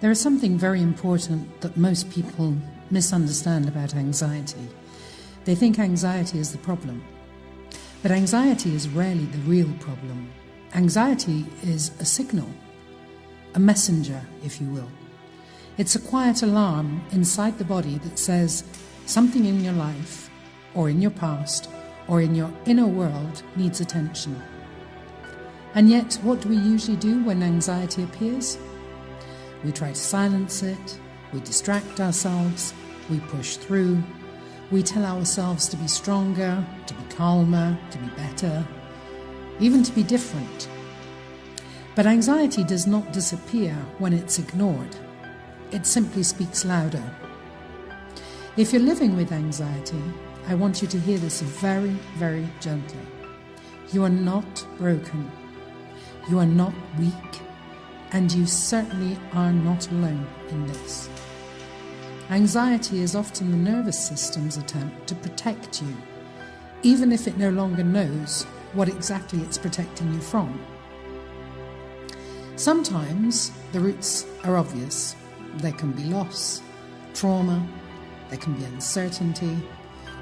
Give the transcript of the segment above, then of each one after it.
There is something very important that most people misunderstand about anxiety. They think anxiety is the problem. But anxiety is rarely the real problem. Anxiety is a signal, a messenger, if you will. It's a quiet alarm inside the body that says something in your life, or in your past, or in your inner world needs attention. And yet, what do we usually do when anxiety appears? We try to silence it, we distract ourselves, we push through, we tell ourselves to be stronger, to be calmer, to be better, even to be different. But anxiety does not disappear when it's ignored. It simply speaks louder. If you're living with anxiety, I want you to hear this very, very gently. You are not broken. You are not weak. And you certainly are not alone in this. Anxiety is often the nervous system's attempt to protect you, even if it no longer knows what exactly it's protecting you from. Sometimes the roots are obvious. There can be loss, trauma, there can be uncertainty,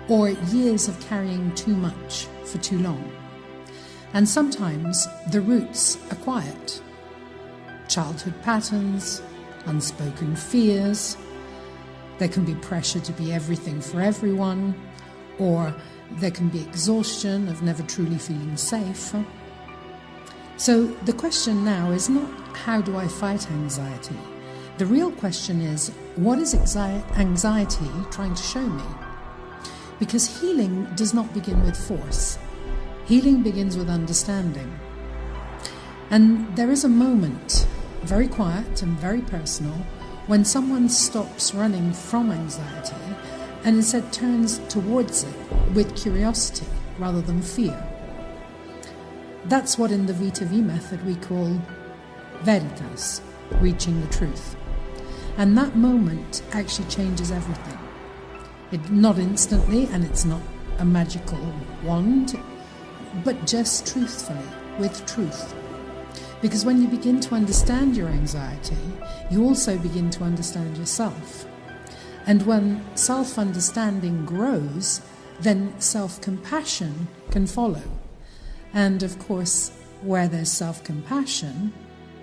or years of carrying too much for too long. And sometimes the roots are quiet. Childhood patterns, unspoken fears. There can be pressure to be everything for everyone, or there can be exhaustion of never truly feeling safe. So the question now is not how do I fight anxiety? The real question is, what is anxiety trying to show me? Because healing does not begin with force. Healing begins with understanding. And there is a moment, very quiet and very personal, when someone stops running from anxiety and instead turns towards it with curiosity rather than fear. That's what in the V2V method we call veritas, reaching the truth. And that moment actually changes everything. Not instantly, and it's not a magical wand, but just truthfully, with truth. Because when you begin to understand your anxiety, you also begin to understand yourself. And when self-understanding grows, then self-compassion can follow. And of course, where there's self-compassion,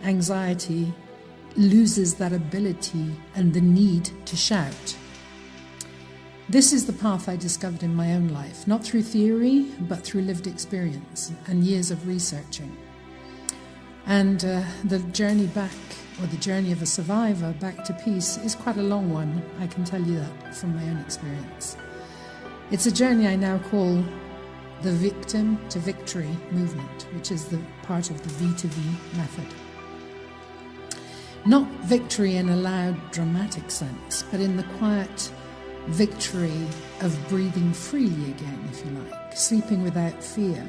anxiety loses that ability and the need to shout. This is the path I discovered in my own life, not through theory, but through lived experience and years of researching. And the journey back, or the journey of a survivor back to peace, is quite a long one. I can tell you that from my own experience. It's a journey I now call the victim to victory movement, which is the part of the V2V method. Not victory in a loud, dramatic sense, but in the quiet victory of breathing freely again, if you like, sleeping without fear,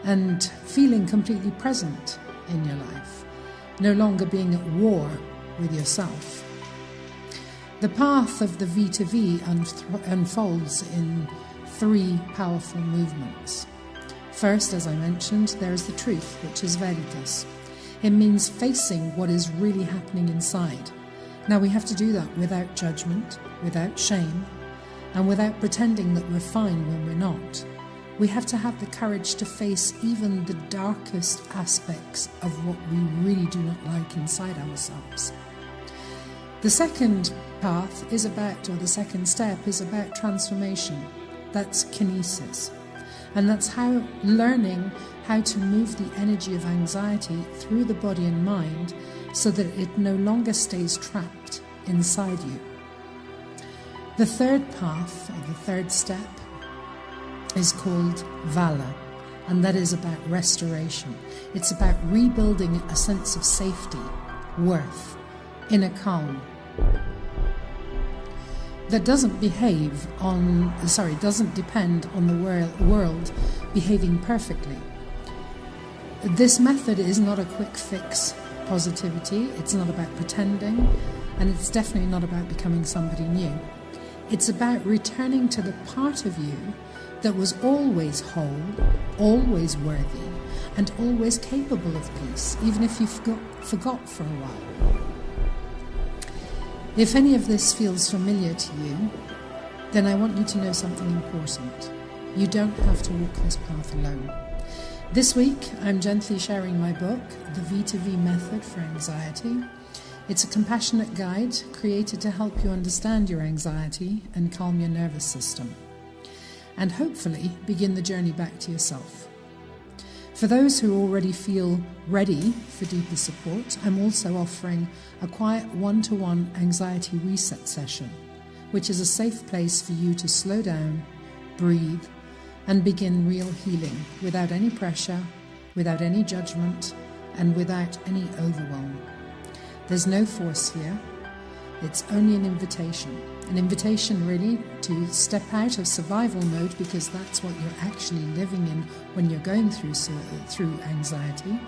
and feeling completely present in your life, no longer being at war with yourself. The path of the V2V unfolds in three powerful movements. First, as I mentioned, there is the truth, which is veritas. It means facing what is really happening inside. Now, we have to do that without judgment, without shame, and without pretending that we're fine when we're not. We have to have the courage to face even the darkest aspects of what we really do not like inside ourselves. The second path is about, or the second step is about transformation. That's kinesis. And that's how learning how to move the energy of anxiety through the body and mind so that it no longer stays trapped inside you. The third path, or the third step, is called Vala, and that is about restoration. It's about rebuilding a sense of safety, worth, inner calm that doesn't depend on the world behaving perfectly. This method is not a quick fix positivity. It's not about pretending, and it's definitely not about becoming somebody new. It's about returning to the part of you that was always whole, always worthy, and always capable of peace, even if you forgot for a while. If any of this feels familiar to you, then I want you to know something important. You don't have to walk this path alone. This week, I'm gently sharing my book, The V2V Method for Anxiety. It's a compassionate guide created to help you understand your anxiety and calm your nervous system, and hopefully begin the journey back to yourself. For those who already feel ready for deeper support, I'm also offering a quiet one-to-one anxiety reset session, which is a safe place for you to slow down, breathe, and begin real healing without any pressure, without any judgment, and without any overwhelm. There's no force here. It's only an invitation really to step out of survival mode, because that's what you're actually living in when you're going through anxiety,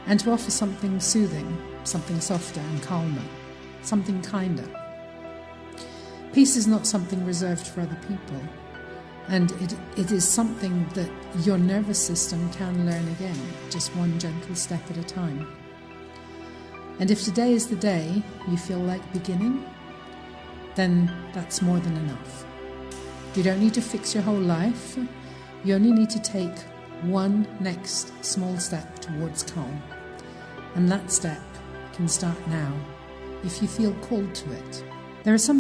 and to offer something soothing, something softer and calmer, something kinder. Peace is not something reserved for other people, and it is something that your nervous system can learn again, just one gentle step at a time. And if today is the day you feel like beginning, then that's more than enough. You don't need to fix your whole life. You only need to take one next small step towards calm. And that step can start now if you feel called to it. There are some